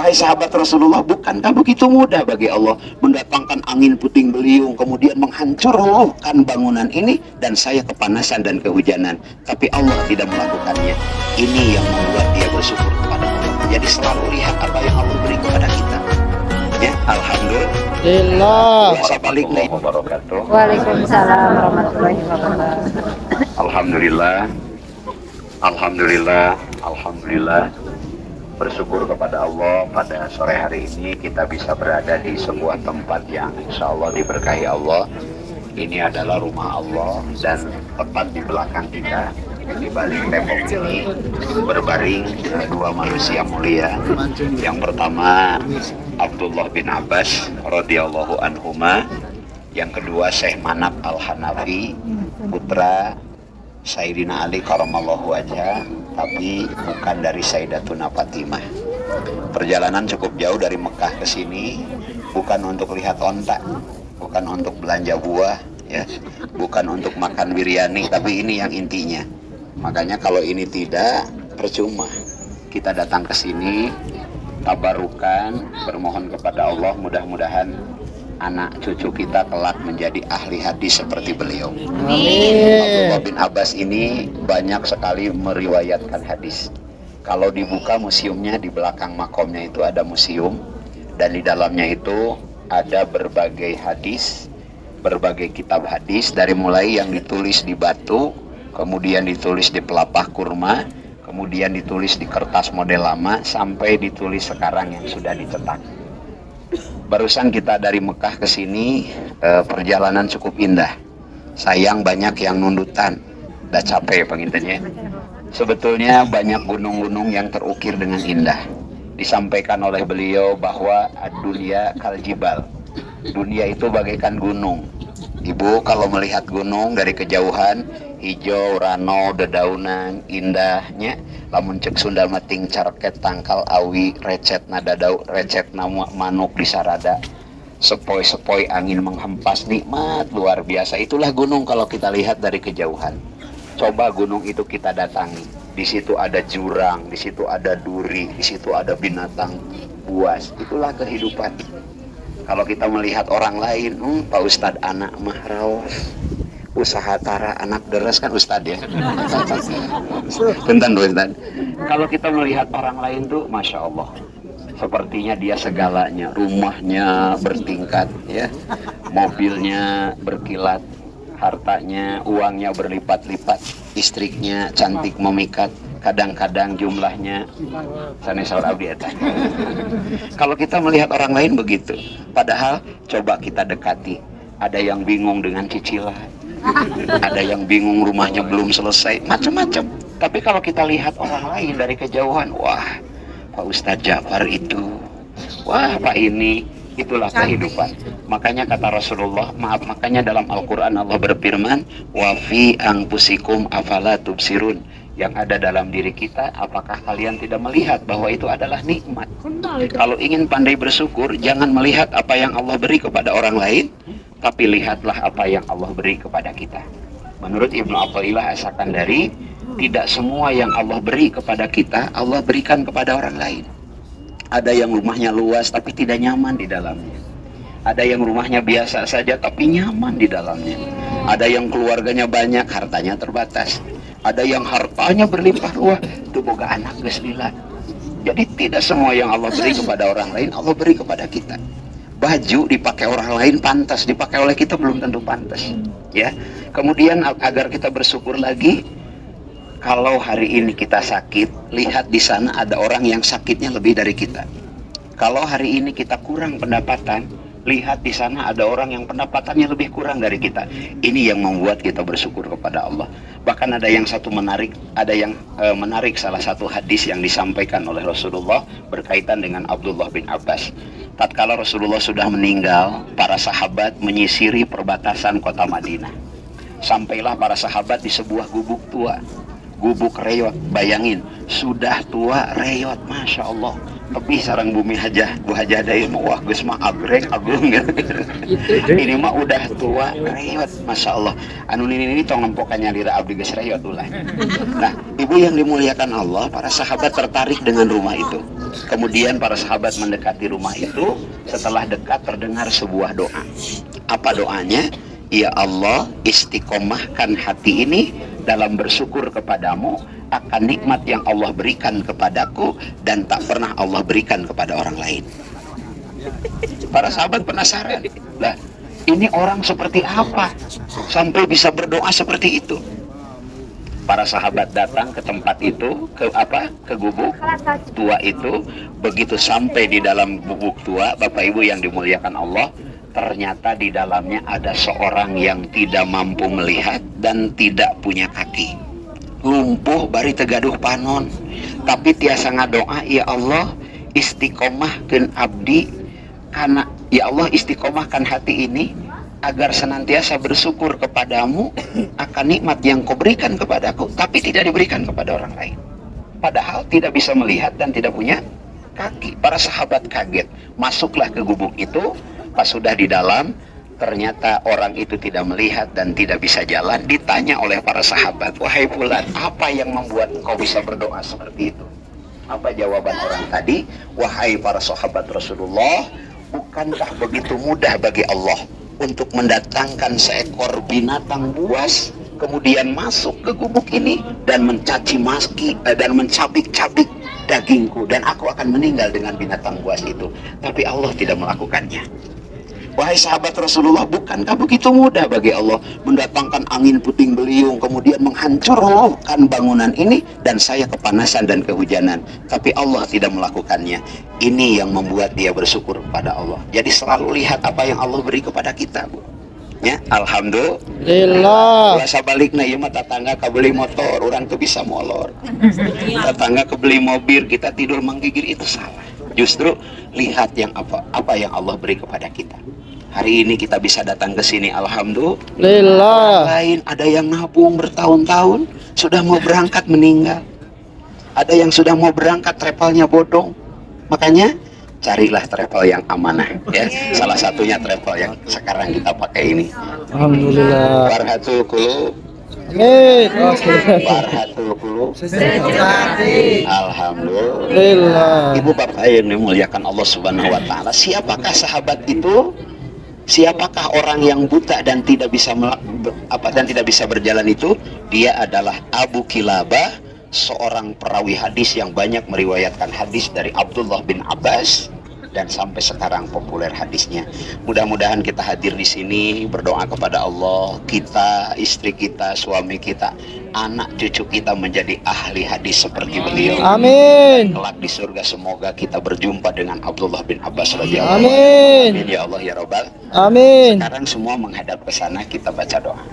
Wahai sahabat Rasulullah, bukankah begitu mudah bagi Allah mendatangkan angin puting beliung, kemudian menghancurkan bangunan ini, dan saya kepanasan dan kehujanan, tapi Allah tidak melakukannya. Ini yang membuat dia bersyukur kepada Allah. Jadi selalu lihat apa yang Allah beri kepada kita. Ya, alhamdulillah. Assalamualaikum warahmatullahi wabarakatuh. Waalaikumsalam warahmatullahi wabarakatuh. Alhamdulillah, alhamdulillah, alhamdulillah. Bersyukur kepada Allah pada sore hari ini kita bisa berada di sebuah tempat yang insya Allah diberkahi Allah. Ini adalah rumah Allah, dan tepat di belakang kita, di balik tembok ini berbaring dua manusia mulia. Yang pertama Abdullah bin Abbas radhiyallahu anhuma, yang kedua Syekh Manap Al-Hanafi, putra Sayyidina Ali karamallahu wajhah, tapi bukan dari Sayyidatuna Fatimah. Perjalanan cukup jauh dari Mekah ke sini, bukan untuk lihat onta, bukan untuk belanja buah, ya, bukan untuk makan biryani, tapi ini yang intinya. Makanya kalau ini tidak, percuma. Kita datang ke sini, tabarukan, bermohon kepada Allah, mudah-mudahan anak cucu kita kelak menjadi ahli hadis seperti beliau. Abdullah bin Abbas ini banyak sekali meriwayatkan hadis. Kalau dibuka museumnya, di belakang makomnya itu ada museum, dan di dalamnya itu ada berbagai hadis, berbagai kitab hadis, dari mulai yang ditulis di batu, kemudian ditulis di pelepah kurma, kemudian ditulis di kertas model lama, sampai ditulis sekarang yang sudah dicetak. Barusan kita dari Mekah ke sini, perjalanan cukup indah. Sayang banyak yang nundutan, udah capek pengintennya. Sebetulnya banyak gunung-gunung yang terukir dengan indah. Disampaikan oleh beliau bahwa dunia kaljibal, dunia itu bagaikan gunung. Ibu kalau melihat gunung dari kejauhan, hijau, rano, dedaunan, indahnya. Lamun cek Sunda mating carket tangkal awi, recet nadadau, recet nama manuk di sarada, sepoi-sepoi angin menghempas, nikmat luar biasa. Itulah gunung kalau kita lihat dari kejauhan. Coba gunung itu kita datangi. Di situ ada jurang, di situ ada duri, di situ ada binatang buas. Itulah kehidupan. Kalau kita melihat orang lain, Pak Ustadz anak mah raos, usaha tara anak deres kan Ustadz ya. Bentar Ustadz. Kalau kita melihat orang lain tuh, masya Allah, sepertinya dia segalanya. Rumahnya bertingkat, ya, mobilnya berkilat, hartanya, uangnya berlipat-lipat, istrinya cantik memikat. Kadang-kadang jumlahnya sanes saur abdi eta. Kalau kita melihat orang lain begitu, padahal coba kita dekati. Ada yang bingung dengan cicilan, ada yang bingung rumahnya belum selesai, macam-macam. Tapi kalau kita lihat orang lain dari kejauhan, wah, Pak Ustadz Jafar itu, wah Pak ini, itulah kehidupan. Makanya kata Rasulullah, makanya dalam Al-Quran Allah berfirman, wa fi anfusikum afala tubsirun. Yang ada dalam diri kita, apakah kalian tidak melihat bahwa itu adalah nikmat? Kalau ingin pandai bersyukur, jangan melihat apa yang Allah beri kepada orang lain, tapi lihatlah apa yang Allah beri kepada kita. Menurut Ibnu Athaillah As-Sakandari, tidak semua yang Allah beri kepada kita, Allah berikan kepada orang lain. Ada yang rumahnya luas tapi tidak nyaman di dalamnya. Ada yang rumahnya biasa saja tapi nyaman di dalamnya. Ada yang keluarganya banyak, hartanya terbatas. Ada yang hartanya berlimpah ruah, itu boga anak geus lila. Jadi tidak semua yang Allah beri kepada orang lain, Allah beri kepada kita. Baju dipakai orang lain pantas, dipakai oleh kita belum tentu pantas. Ya. Kemudian agar kita bersyukur lagi, kalau hari ini kita sakit, lihat di sana ada orang yang sakitnya lebih dari kita. Kalau hari ini kita kurang pendapatan, lihat di sana ada orang yang pendapatannya lebih kurang dari kita. Ini yang membuat kita bersyukur kepada Allah. Bahkan ada yang menarik salah satu hadis yang disampaikan oleh Rasulullah berkaitan dengan Abdullah bin Abbas. Tatkala Rasulullah sudah meninggal, para sahabat menyisiri perbatasan kota Madinah. Sampailah para sahabat di sebuah gubuk tua, gubuk reyot. Bayangin, sudah tua reyot, masya Allah. Tapi sarang bumi hajah, bu hajah daya wah geus mah agrek agung gitu. Ini mah udah tua reyot, masya Allah. Anu ini tong nempokannya lira abdi geus reyot ulah. Nah, ibu yang dimuliakan Allah, para sahabat tertarik dengan rumah itu. Kemudian para sahabat mendekati rumah itu. Setelah dekat terdengar sebuah doa. Apa doanya? Ya Allah, istiqomahkan hati ini dalam bersyukur kepadamu akan nikmat yang Allah berikan kepadaku dan tak pernah Allah berikan kepada orang lain. Para sahabat penasaran, lah ini orang seperti apa sampai bisa berdoa seperti itu? Para sahabat datang ke tempat itu, ke gubuk tua itu. Begitu sampai di dalam gubuk tua, Bapak Ibu yang dimuliakan Allah, ternyata di dalamnya ada seorang yang tidak mampu melihat dan tidak punya kaki, lumpuh bari tegaduh panon, tapi tiasa ngadoa, ya Allah istiqomahkeun abdi, karena ya Allah istiqomahkan hati ini agar senantiasa bersyukur kepadamu akan nikmat yang kau berikan kepadaku, tapi tidak diberikan kepada orang lain, padahal tidak bisa melihat dan tidak punya kaki. Para sahabat kaget, masuklah ke gubuk itu. Pas sudah di dalam, ternyata orang itu tidak melihat dan tidak bisa jalan. Ditanya oleh para sahabat, wahai fulan, apa yang membuat engkau bisa berdoa seperti itu? Apa jawaban orang tadi? Wahai para sahabat Rasulullah, bukankah begitu mudah bagi Allah untuk mendatangkan seekor binatang buas kemudian masuk ke gubuk ini dan mencaci maki dan mencabik-cabik dagingku, dan aku akan meninggal dengan binatang buas itu, tapi Allah tidak melakukannya. Wahai sahabat Rasulullah, bukankah begitu mudah bagi Allah mendatangkan angin puting beliung kemudian menghancurkan bangunan ini dan saya kepanasan dan kehujanan, tapi Allah tidak melakukannya. Ini yang membuat dia bersyukur kepada Allah. Jadi selalu lihat apa yang Allah beri kepada kita, Bu. Ya, alhamdulillah. Biasa balikna ieu mah tetangga kabeli motor, orang tuh bisa molor. Tetangga kebeli mobil, kita tidur menggigir, itu salah. Justru lihat yang apa yang Allah beri kepada kita. Hari ini kita bisa datang ke sini, alhamdulillah. Lain ada yang nabung bertahun-tahun, sudah mau berangkat meninggal. Ada yang sudah mau berangkat travelnya bodong. Makanya carilah travel yang amanah, ya. Salah satunya travel yang sekarang kita pakai ini. Alhamdulillah. Barhatul qulub. Barhatul qulub. Alhamdulillah. Ibu bapak yang dimuliakan Allah Subhanahu wa taala, siapakah sahabat itu? Siapakah orang yang buta dan tidak bisa berjalan itu? Dia adalah Abu Kilabah, seorang perawi hadis yang banyak meriwayatkan hadis dari Abdullah bin Abbas dan sampai sekarang populer hadisnya. Mudah-mudahan kita hadir di sini berdoa kepada Allah, kita, istri kita, suami kita, anak cucu kita menjadi ahli hadis seperti beliau. Amin. Kelak di surga semoga kita berjumpa dengan Abdullah bin Abbas radhiyallahu anhu. Amin. Amin ya Allah ya Rabbal. Amin. Sekarang semua menghadap ke sana, kita baca doa.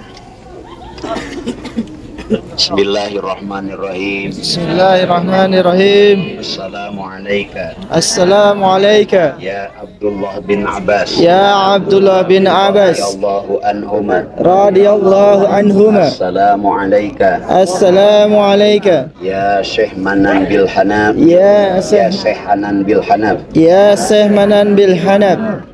Bismillahirrahmanirrahim. Bismillahirrahmanirrahim. Assalamualaikum. Assalamualaikum. Ya Abdullah bin Abbas. Ya Abdullah bin Abbas. Radhiyallahu anhuma. Radhiyallahu anhuma. Assalamualaikum. Assalamualaikum. Ya Syekh Manan bil Hanab. Ya Syekh Hanan bil Hanab. Ya Syekh Manan bil Hanab.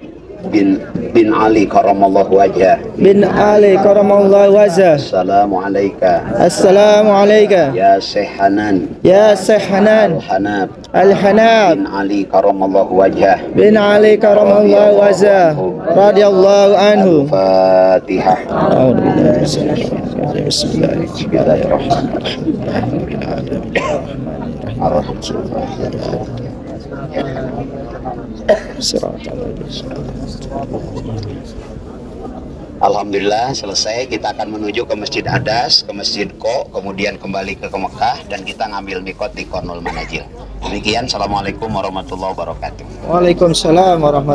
bin Ali karamallahu wajhah. Bin Ali karamallahu wajhah. Assalamualaikum. Assalamualaikum. Ya Syekh Hanan. Ya Syekh Hanan. Al-Hanab. Al-Hanab. Bin Ali karamallahu wajhah. Bin Ali karamallahu wajhah. Radhiyallahu anhu. Fatihah. Alhamdulillah selesai. Kita akan menuju ke Masjid Adas, ke Masjid Ko, kemudian kembali ke Mekah dan kita ngambil mikot di Kornul Manajil. Demikian, assalamualaikum warahmatullahi wabarakatuh. Waalaikumsalam warahmatullahi wabarakatuh.